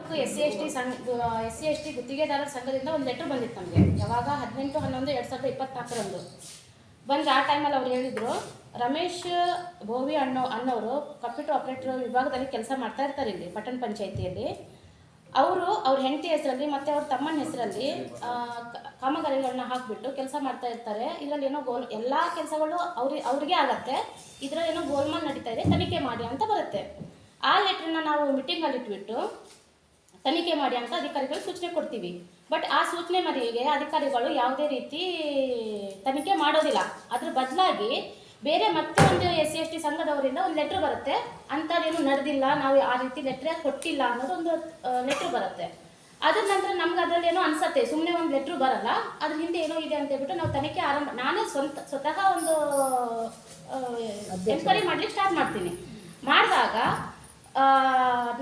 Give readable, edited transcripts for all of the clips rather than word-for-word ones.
Taluk S C S T ಗುತ್ತಿಗೆದಾರರ ಸಂಘದಿಂದ ಒಂದು ಲೆಟ್ರ್ ಬಂದಿತ್ತು ನಮಗೆ. ಯಾವಾಗ 18/11/2024 ಬಂದು ಆ ಟೈಮಲ್ಲಿ ಅವ್ರು ಹೇಳಿದರು, ರಮೇಶ್ ಬೋವಿ ಅನ್ನೋರು ಕಂಪ್ಯೂಟರ್ ಆಪರೇಟರ್ ವಿಭಾಗದಲ್ಲಿ ಕೆಲಸ ಮಾಡ್ತಾ ಇರ್ತಾರೆ ಇಲ್ಲಿ ಪಟ್ಟಣ ಪಂಚಾಯಿತಿಯಲ್ಲಿ. ಅವ್ರ ಹೆಂಡತಿ ಹೆಸರಲ್ಲಿ ಮತ್ತು ಅವ್ರ ತಮ್ಮನ ಹೆಸರಲ್ಲಿ ಕಾಮಗಾರಿಗಳನ್ನ ಹಾಕಿಬಿಟ್ಟು ಕೆಲಸ ಮಾಡ್ತಾ ಇರ್ತಾರೆ. ಇದರಲ್ಲಿ ಏನೋ ಎಲ್ಲ ಕೆಲಸಗಳು ಅವ್ರಿಗೆ ಆಗತ್ತೆ, ಇದರಲ್ಲಿ ಏನೋ ಗೋಲ್ಮಾಲ್ ನಡೀತಾ ಇದೆ, ತನಿಖೆ ಮಾಡಿ ಅಂತ ಬರುತ್ತೆ. ಆ ಲೆಟ್ರನ್ನ ನಾವು ಮೀಟಿಂಗಲ್ಲಿ ಇಟ್ಬಿಟ್ಟು ತನಿಖೆ ಮಾಡಿ ಅಂತ ಅಧಿಕಾರಿಗಳು ಸೂಚನೆ ಕೊಡ್ತೀವಿ. ಬಟ್ ಆ ಸೂಚನೆ ಮೇರೆಗೆ ಅಧಿಕಾರಿಗಳು ಯಾವುದೇ ರೀತಿ ತನಿಖೆ ಮಾಡೋದಿಲ್ಲ. ಅದ್ರ ಬದಲಾಗಿ ಬೇರೆ ಮತ್ತೆ ಒಂದು SC/ST ಸಂಘದವರಿಂದ ಒಂದು ಲೆಟ್ರ್ ಬರುತ್ತೆ, ಅಂಥದ್ದೇನು ನಡೆದಿಲ್ಲ, ನಾವು ಆ ರೀತಿ ಲೆಟ್ರೇ ಕೊಟ್ಟಿಲ್ಲ ಅನ್ನೋದು ಒಂದು ಲೆಟ್ರ್ ಬರುತ್ತೆ. ಅದ್ರ ನಂತರ ನಮ್ಗೆ ಅದರಲ್ಲೇನೋ ಅನ್ಸತ್ತೆ, ಸುಮ್ಮನೆ ಒಂದು ಲೆಟ್ರ್ ಬರಲ್ಲ, ಅದ್ರ ಹಿಂದೆ ಏನೋ ಇದೆ ಅಂತ ಹೇಳ್ಬಿಟ್ಟು ನಾವು ತನಿಖೆ ನಾನೇ ಸ್ವತಃ ಒಂದು ಎನ್ಕ್ವೈರಿ ಮಾಡ್ಲಿಕ್ಕೆ ಸ್ಟಾರ್ಟ್ ಮಾಡ್ತೀನಿ. ಮಾಡಿದಾಗ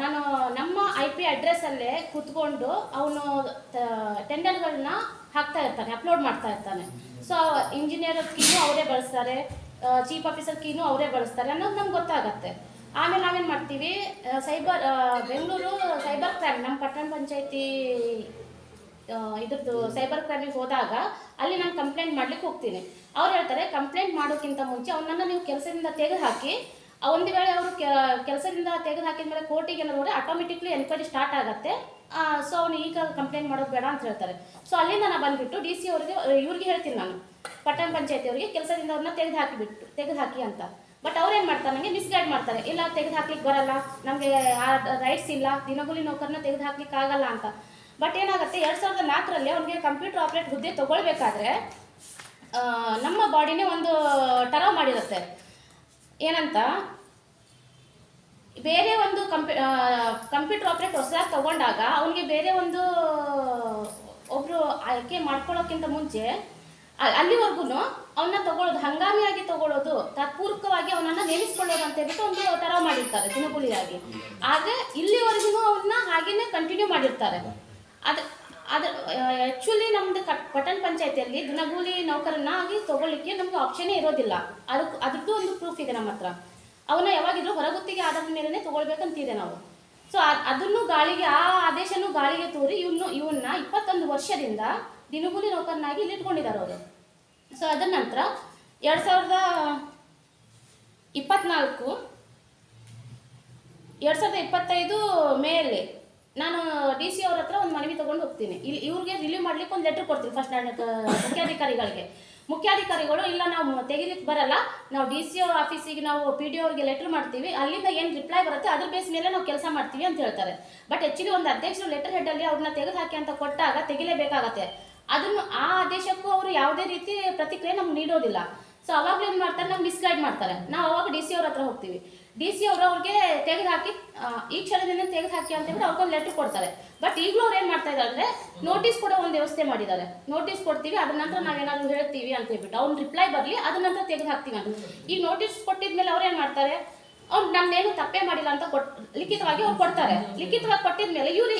ನಾನು ನಮ್ಮ IP ಅಡ್ರೆಸ್ಸಲ್ಲೇ ಕೂತ್ಕೊಂಡು ಅವನು ಟೆಂಡರ್ಗಳನ್ನ ಹಾಕ್ತಾ ಇರ್ತಾನೆ, ಅಪ್ಲೋಡ್ ಮಾಡ್ತಾ ಇರ್ತಾನೆ. ಸೊ ಇಂಜಿನಿಯರ್ ಕೀನು ಅವರೇ ಬಳಸ್ತಾರೆ, ಚೀಫ್ ಆಫೀಸರ್ ಕೀನು ಅವರೇ ಬಳಸ್ತಾರೆ ಅನ್ನೋದು ನಮ್ಗೆ ಗೊತ್ತಾಗತ್ತೆ. ಆಮೇಲೆ ನಾವೇನು ಮಾಡ್ತೀವಿ, ಬೆಂಗಳೂರು ಸೈಬರ್ ಕ್ರೈಮ್ ನಮ್ಮ ಪಟ್ಟಣ ಪಂಚಾಯತಿ ಇದ್ರದ್ದು ಸೈಬರ್ ಕ್ರೈಮಿಗೆ ಹೋದಾಗ ಅಲ್ಲಿ ನಾನು ಕಂಪ್ಲೇಂಟ್ ಮಾಡ್ಲಿಕ್ಕೆ ಹೋಗ್ತೀನಿ. ಅವ್ರು ಹೇಳ್ತಾರೆ, ಕಂಪ್ಲೇಂಟ್ ಮಾಡೋಕ್ಕಿಂತ ಮುಂಚೆ ಅವನನ್ನು ನೀವು ಕೆಲಸದಿಂದ ತೆಗೆದುಹಾಕಿ, ಒಂದು ವೇಳೆ ಅವರು ಕೆಲಸದಿಂದ ತೆಗೆದು ಹಾಕಿದ ಮೇಲೆ ಕೋರ್ಟಿಗೆ ಏನಾದ್ರು ಆಟೋಮೆಟಿಕ್ಲಿ ಎನ್ಕ್ವೈರಿ ಸ್ಟಾರ್ಟ್ ಆಗುತ್ತೆ. ಸೊ ಅವನು ಈಗ ಕಂಪ್ಲೇಂಟ್ ಮಾಡೋದು ಬೇಡ ಅಂತ ಹೇಳ್ತಾರೆ. ಸೊ ಅಲ್ಲಿಂದ ನಾನು ಬಂದುಬಿಟ್ಟು DC ಅವ್ರಿಗೆ ಇವ್ರಿಗೆ ಹೇಳ್ತೀನಿ, ನಾನು ಪಟ್ಟಣ ಪಂಚಾಯತಿ ಅವರಿಗೆ ಕೆಲಸದಿಂದ ಅವ್ರನ್ನ ತೆಗೆದು ಹಾಕಿ ಅಂತ. ಬಟ್ ಅವ್ರೇನು ಮಾಡ್ತಾರೆ, ನನಗೆ ಮಿಸ್ಗೈಡ್ ಮಾಡ್ತಾರೆ, ಇಲ್ಲ ತೆಗೆದು ಹಾಕ್ಲಿಕ್ಕೆ ಬರಲ್ಲ, ನಮಗೆ ಆ ರೈಟ್ಸ್ ಇಲ್ಲ, ದಿನಗೂಲಿ ನೌಕರನ್ನ ತೆಗೆದು ಹಾಕ್ಲಿಕ್ಕೆ ಆಗಲ್ಲ ಅಂತ. ಬಟ್ ಏನಾಗುತ್ತೆ, 2004ರಲ್ಲಿ ಅವ್ನಿಗೆ ಕಂಪ್ಯೂಟರ್ ಆಪರೇಟ್ ಹುದ್ದೆ ತೊಗೊಳ್ಬೇಕಾದ್ರೆ ನಮ್ಮ ಬಾಡಿನೇ ಒಂದು ಟರವ್ ಮಾಡಿರುತ್ತೆ. ಏನಂತ, ಬೇರೆ ಒಂದು ಕಂಪ್ಯೂಟರ್ ಆಪರೇಟ್ ಹೊಸದಾಗಿ ತಗೊಂಡಾಗ ಅವನಿಗೆ ಬೇರೆ ಒಂದು ಒಬ್ಬರು ಆಯ್ಕೆ ಮಾಡ್ಕೊಳ್ಳೋಕ್ಕಿಂತ ಮುಂಚೆ ಅಲ್ಲಿವರೆಗೂ ಅವನ್ನ ತಗೊಳ್ಳೋದು, ಹಂಗಾಮಿಯಾಗಿ ತಗೊಳ್ಳೋದು, ತಾತ್ಪೂರ್ವಕವಾಗಿ ಅವನನ್ನು ನೇಮಿಸ್ಕೊಳ್ಳೋದು ಅಂತ ಹೇಳ್ಬಿಟ್ಟು ಒಂದು ಟರವ್ ಮಾಡಿರ್ತಾರೆ ದಿನಗೂಲಿಯಾಗಿ. ಆದರೆ ಇಲ್ಲಿವರೆಗೂ ಅವನ್ನ ಹಾಗೇನೆ ಕಂಟಿನ್ಯೂ ಮಾಡಿರ್ತಾರೆ. ಅದು ಆ್ಯಕ್ಚುಲಿ ನಮ್ಮದು ಪಟ್ಟಣ ಪಂಚಾಯತಿಯಲ್ಲಿ ದಿನಗೂಲಿ ನೌಕರನ್ನಾಗಿ ತೊಗೊಳ್ಳಿಕ್ಕೆ ನಮಗೆ ಆಪ್ಷನ್ನೇ ಇರೋದಿಲ್ಲ. ಅದ್ರದ್ದು ಒಂದು ಪ್ರೂಫ್ ಇದೆ ನಮ್ಮ ಹತ್ರ. ಅವನ್ನ ಯಾವಾಗಿದ್ರು ಹೊರಗುತ್ತಿಗೆ ಆಧಾರದ ಮೇಲೇ ತೊಗೊಳ್ಬೇಕಂತಿದೆ ನಾವು. ಸೊ ಅದನ್ನು ಗಾಳಿಗೆ, ಆ ಆದೇಶನೂ ಗಾಳಿಗೆ ತೂರಿ ಇವನ್ನ 21 ವರ್ಷದಿಂದ ದಿನಗೂಲಿ ನೌಕರನಾಗಿ ಇಲ್ಲಿ ಇಟ್ಕೊಂಡಿದ್ದಾರೆ ಅವರು. ಸೊ ಅದರ ನಂತರ 2025 ಮೇಯಲ್ಲಿ ನಾನು DC ಅವ್ರ ಹತ್ರ ಒಂದು ಮನವಿ ತೊಗೊಂಡು ಹೋಗ್ತೀನಿ. ಇವ್ರಿಗೆ ರಿಲೀವ್ ಮಾಡ್ಲಿಕ್ಕೆ ಒಂದು ಲೆಟ್ರ್ ಕೊಡ್ತೀನಿ ಫಸ್ಟ್ ಮುಖ್ಯಾಧಿಕಾರಿಗಳಿಗೆ. ಮುಖ್ಯಾಧಿಕಾರಿಗಳು, ಇಲ್ಲ ನಾವು ತೆಗಿಲಿಕ್ಕೆ ಬರಲ್ಲ, ನಾವು DC ಆಫೀಸಿಗೆ ನಾವು PDO ಅವ್ರಿಗೆ ಲೆಟ್ರ್ ಮಾಡ್ತೀವಿ, ಅಲ್ಲಿಂದ ಏನು ರಿಪ್ಲೈ ಬರುತ್ತೆ ಅದ್ರ ಬೇಸ್ ಮೇಲೆ ನಾವು ಕೆಲಸ ಮಾಡ್ತೀವಿ ಅಂತ ಹೇಳ್ತಾರೆ. ಬಟ್ ಆ್ಯಕ್ಚುಲಿ ಒಂದು ಅಧ್ಯಕ್ಷರು ಲೆಟರ್ ಹೆಡ್ಡಲ್ಲಿ ಅವ್ರನ್ನ ತೆಗೆದು ಹಾಕಿ ಅಂತ ಕೊಟ್ಟಾಗ ತೆಗಿಲೇಬೇಕಾಗತ್ತೆ. ಅದನ್ನು ಆ ಆದೇಶಕ್ಕೂ ಅವರು ಯಾವುದೇ ರೀತಿ ಪ್ರತಿಕ್ರಿಯೆ ನಮ್ಗೆ ನೀಡೋದಿಲ್ಲ. ಸೊ ಅವಾಗಲೂ ಏನು ಮಾಡ್ತಾರೆ, ನಮ್ಗೆ ಮಿಸ್ಗೈಡ್ ಮಾಡ್ತಾರೆ. ನಾವು ಅವಾಗ DC ಅವ್ರ ಹತ್ರ ಹೋಗ್ತೀವಿ. DC ಅವರು ಅವ್ರಿಗೆ ತೆಗೆದುಹಾಕಿ, ಈ ಕ್ಷಣದಿಂದ ತೆಗೆದುಹಾಕಿ ಅಂತ ಹೇಳ್ಬಿಟ್ಟು ಅವ್ರಿಗೊಂದು ಲೆಟ್ರ್ ಕೊಡ್ತಾರೆ. ಬಟ್ ಈಗಲೂ ಅವ್ರು ಏನು ಮಾಡ್ತಾ ಇದ್ದಾರೆ ಅಂದರೆ, ನೋಟಿಸ್ ಕೊಡೋ ಒಂದು ವ್ಯವಸ್ಥೆ ಮಾಡಿದ್ದಾರೆ. ನೋಟಿಸ್ ಕೊಡ್ತೀವಿ, ಅದ್ರ ನಂತರ ನಾವೇನಾದ್ರು ಹೇಳ್ತೀವಿ ಅಂತ ಹೇಳ್ಬಿಟ್ಟು ಅವ್ನು ರಿಪ್ಲೈ ಬರಲಿ, ಅದ್ರ ನಂತರ ತೆಗೆದು ಹಾಕ್ತೀವಿ ಅಂತ. ಈಗ ನೋಟಿಸ್ ಕೊಟ್ಟಿದ್ಮೇಲೆ ಅವ್ರು ಏನು ಮಾಡ್ತಾರೆ, ಅವ್ರು ನಮ್ದೇನು ತಪ್ಪೇ ಮಾಡಿಲ್ಲ ಅಂತ ಲಿಖಿತವಾಗಿ ಅವ್ರು ಕೊಡ್ತಾರೆ. ಲಿಖಿತವಾಗಿ ಕೊಟ್ಟಿದ್ಮೇಲೆ ಇವ್ರು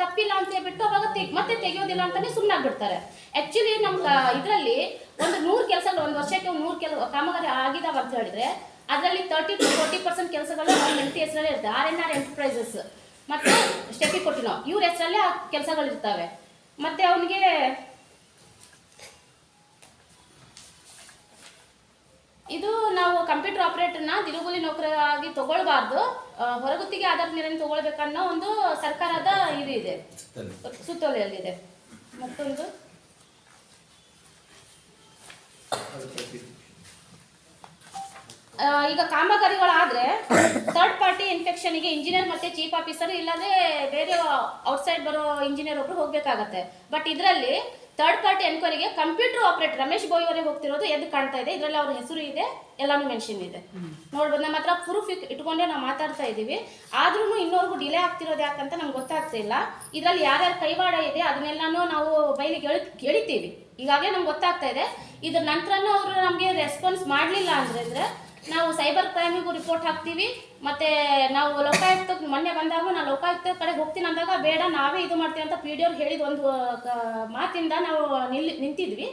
ತಪ್ಪಿಲ್ಲ ಅಂತ ಹೇಳ್ಬಿಟ್ಟು ಅವಾಗ ಮತ್ತೆ ತೆಗೆಯೋದಿಲ್ಲ ಅಂತಾನೆ ಸುಮ್ಮನಾಗ್ಬಿಡ್ತಾರೆ. ಆ್ಯಕ್ಚುಲಿ ನಮ್ಮ ಇದರಲ್ಲಿ ಒಂದು 100 ಕೆಲಸಗಳು, ಒಂದು ವರ್ಷಕ್ಕೆ 100 ಕಾಮಗಾರಿ ಆಗಿದಾವ ಅಂತ ಹೇಳಿದ್ರೆ ಅದರಲ್ಲಿ 30 to 40% ಕೆಲಸಗಳು ಅವ್ರ ಹೆಂಡತಿ ಹೆಸರಲ್ಲೇ ಇರ್ತವೆ. RNR ಎಂಟರ್ಪ್ರೈಸಸ್ ಮತ್ತು ಸ್ಟೆಪಿ ಕೊಟ್ಟಿನೋ ಇವ್ರ ಹೆಸರಲ್ಲೇ ಆ ಕೆಲಸಗಳಿರ್ತವೆ. ಮತ್ತು ಅವನಿಗೆ ಇದು ನಾವು ಕಂಪ್ಯೂಟರ್ ಆಪರೇಟರ್ನ ದಿನಗೂಲಿ ನೌಕರಾಗಿ ತಗೊಳ್ಬಾರ್ದು, ಹೊರಗುತ್ತಿಗೆ ಆಧಾರದ ಮೇಲೆ ತಗೊಳ್ಬೇಕನ್ನೋ ಒಂದು ಸರ್ಕಾರದ ಇದು ಇದೆ, ಸುತ್ತೋಲೆಯಲ್ಲಿದೆ. ಮತ್ತೊಂದು ಈಗ ಕಾಮಗಾರಿಗಳಾದರೆ ಥರ್ಡ್ ಪಾರ್ಟಿ ಇನ್ಸ್ಪೆಕ್ಷನ್ಗೆ ಇಂಜಿನಿಯರ್ ಮತ್ತು ಚೀಫ್ ಆಫೀಸರ್, ಇಲ್ಲಾಂದರೆ ಬೇರೆ ಔಟ್ಸೈಡ್ ಬರೋ ಇಂಜಿನಿಯರ್ ಒಬ್ಬರು ಹೋಗಬೇಕಾಗತ್ತೆ. ಬಟ್ ಇದರಲ್ಲಿ ಥರ್ಡ್ ಪಾರ್ಟಿ ಎನ್ಕ್ವೈರಿಗೆ ಕಂಪ್ಯೂಟರ್ ಆಪರೇಟರ್ ರಮೇಶ್ ಬೋಯಿ ಅವರೇ ಹೋಗ್ತಿರೋದು ಎದ್ದು ಕಾಣ್ತಾ ಇದೆ. ಇದರಲ್ಲಿ ಅವ್ರ ಹೆಸರು ಇದೆ, ಎಲ್ಲಾನು ಮೆನ್ಷನ್ ಇದೆ. ನೋಡ್ಬೋದು, ನಮ್ಮ ಹತ್ರ ಪ್ರೂಫ್ ಇಟ್ಕೊಂಡೇ ನಾವು ಮಾತಾಡ್ತಾ ಇದ್ದೀವಿ. ಆದ್ರೂ ಇನ್ನೋರ್ಗು ಡಿಲೇ ಆಗ್ತಿರೋದು ಯಾಕಂತ ನಮ್ಗೆ ಗೊತ್ತಾಗ್ತಾ ಇಲ್ಲ. ಇದರಲ್ಲಿ ಯಾರ್ಯಾರು ಕೈವಾಡ ಇದೆ ಅದನ್ನೆಲ್ಲಾನು ನಾವು ಬಯಲಿಗೆ ಎಳಿತೀವಿ. ಈಗಾಗಲೇ ನಮ್ಗೆ ಗೊತ್ತಾಗ್ತಾ ಇದೆ. ಇದ್ರ ನಂತರನೂ ಅವರು ನಮಗೆ ರೆಸ್ಪಾನ್ಸ್ ಮಾಡಲಿಲ್ಲ ಅಂದರೆ ನಾವು ಸೈಬರ್ ಕ್ರೈಮಿಗೂ ರಿಪೋರ್ಟ್ ಹಾಕ್ತೀವಿ. ಮತ್ತು ನಾವು ಲೋಕಾಯುಕ್ತಕ್ಕೆ ಮೊನ್ನೆ ಬಂದಾಗ ನಾನು ಲೋಕಾಯುಕ್ತ ಕಡೆ ಹೋಗ್ತೀನಿ ಅಂದಾಗ ಬೇಡ ನಾವೇ ಇದು ಮಾಡ್ತೀವಿ ಅಂತ PDO ಅವ್ರು ಹೇಳಿದ ಒಂದು ಮಾತಿಂದ ನಾವು ನಿಂತಿದ್ವಿ.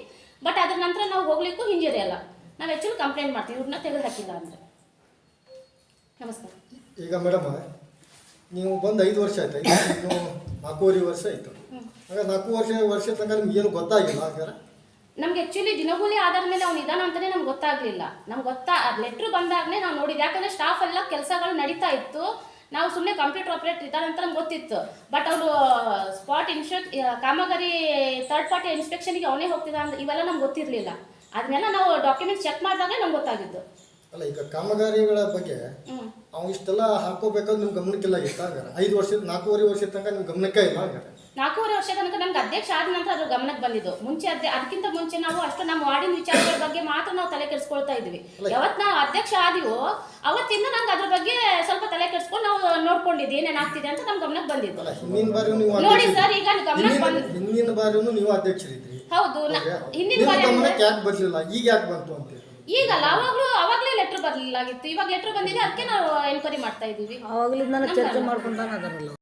ಬಟ್ ಅದ್ರ ನಂತರ ನಾವು ಹೋಗ್ಲಿಕ್ಕೂ ಹಿಂಜರಿಯಲ್ಲ, ನಾವು ಆ್ಯಕ್ಚುಲಿ ಕಂಪ್ಲೇಂಟ್ ಮಾಡ್ತೀವಿ ಇವ್ರನ್ನ ತೆಗೆದು ಹಾಕಿಲ್ಲ ಅಂದರೆ. ನಮಸ್ಕಾರ. ಈಗ ಮೇಡಮ್ ನೀವು ಬಂದು 5 ವರ್ಷ ಆಯ್ತು, ಇನ್ನು 4.5 ವರ್ಷ ಆಯಿತು. ಹಾಗೆ 4 ವರ್ಷ ತನಕ ನಿಮ್ಗೆ ಏನು ಗೊತ್ತಾಗಿಲ್ಲ ಹಾಗಾದ್ರೆ? ನಮ್ಗೆ ಆ್ಯಕ್ಚುಲಿ ದಿನಗೂಲಿ ಆಧಾರದ ಮೇಲೆ ಅವ್ನು ಇದಾನ ಅಂತಲೇ ನಮ್ಗೆ ಗೊತ್ತಾಗಲಿಲ್ಲ. ನಮ್ಗೆ ಲೆಟ್ರ್ ಬಂದಾಗಲೇ ನಾವು ನೋಡಿದ್ದು. ಯಾಕಂದರೆ ಸ್ಟಾಫ್ ಎಲ್ಲ ಕೆಲಸಗಳು ನಡೀತಾ ಇತ್ತು, ನಾವು ಸುಮ್ಮನೆ ಕಂಪ್ಯೂಟರ್ ಆಪ್ರೇಟರ್ ಇದ್ದಾರೆ ಅಂತ ನಮ್ಗೆ ಗೊತ್ತಿತ್ತು. ಬಟ್ ಅವರು ಸ್ಪಾಟ್ ಕಾಮಗಾರಿ ಥರ್ಡ್ ಪಾರ್ಟಿ ಇನ್ಸ್ಪೆಕ್ಷನ್ಗೆ ಅವನೇ ಹೋಗ್ತಿದ್ದ ಅಂತ ಇವೆಲ್ಲ ನಮ್ಗೆ ಗೊತ್ತಿರಲಿಲ್ಲ. ಅದನ್ನೆಲ್ಲ ನಾವು ಡಾಕ್ಯುಮೆಂಟ್ಸ್ ಚೆಕ್ ಮಾಡಿದಾಗಲೇ ನಮ್ಗೆ ಗೊತ್ತಾಗಿದ್ದು. ಅಲ್ಲ, ಈಗ ಕಾಮಗಾರಿಗಳ ಬಗ್ಗೆ ಅವ್ನು ಇಷ್ಟೆಲ್ಲ ಹಾಕೋಬೇಕಾದ್ರೆ ನಿಮ್ಗೆ ಗಮನಕ್ಕಿಲ್ಲ ಇತ್ತು ಹಾಗಾದ್ರೆ? 4.5 ವರ್ಷ ತನಕ ನಿಮ್ಗೆ ಗಮನಕ್ಕೆ ಇಲ್ಲ ಹಾಗಾದ್ರೆ? 4.5 ವರ್ಷ ತನಕ ನಮ್ಗೆ ಅಧ್ಯಕ್ಷ ಆದ ನಂತರ ಅದ್ರ ಗಮನಕ್ಕೆ ಬಂದಿದ್ದು. ಮುಂಚೆ ಅದಕ್ಕಿಂತ ಮುಂಚೆ ನಾವು ಅಷ್ಟು ನಮ್ಮ ವಾರ್ಡಿನ ವಿಚಾರಗಳ ಬಗ್ಗೆ ಮಾತ್ರ ನಾವು ತಲೆ ಕೆಡಿಸ್ಕೊಳ್ತಾ ಇದ್ವಿ. ಯಾವತ್ತು ನಾವು ಅಧ್ಯಕ್ಷ ಆದಿವೋ ಅವತ್ತಿಂದ ನಂಗೆ ಅದ್ರ ಬಗ್ಗೆ ಸ್ವಲ್ಪ ತಲೆ ಕೆಡಿಸ್ಕೊಂಡು ನಾವು ನೋಡ್ಕೊಂಡಿದ್ದು ಏನೇನು ಆಗ್ತಿದೆ ಅಂತ ನಮ್ಮ ಗಮನಕ್ಕೆ ಬಂದಿದ್ದು. ಹಿಂದಿನ ಬಾರಿ ನೀವು ನೋಡಿ ಸರ್, ಈಗ ಗಮನಕ್ಕೆ ಬಂದ ಹಿಂದಿನ ಬಾರಿನೂ ನೀವು ಅಧ್ಯಕ್ಷರಿದ್ರಿ. ಹೌದು, ಹಿಂದಿನ ಬಾರಿ ಗಮನಕ್ಕೆ ಯಾಕೆ ಬರಲಿಲ್ಲ, ಈಗ ಯಾಕೆ ಬಂತು ಅಂತ? ಈಗಲ್ಲ, ಅವಾಗಲೇ ಲೆಟ್ರ್ ಬರಲಿಲ್ಲಾಗಿತ್ತು. ಇವಾಗ ಲೆಟ್ರ್ ಬಂದಿದೆ, ಅದಕ್ಕೆ ನಾವು ಎನ್ಕ್ವೈರಿ ಮಾಡ್ತಾ ಇದ್ದೀವಿ. ಅವಾಗಲಿಂದ ಚರ್ಚೆ ಮಾಡ್ಕೊಂತಾನೆ ಅದರಲ್ಲ.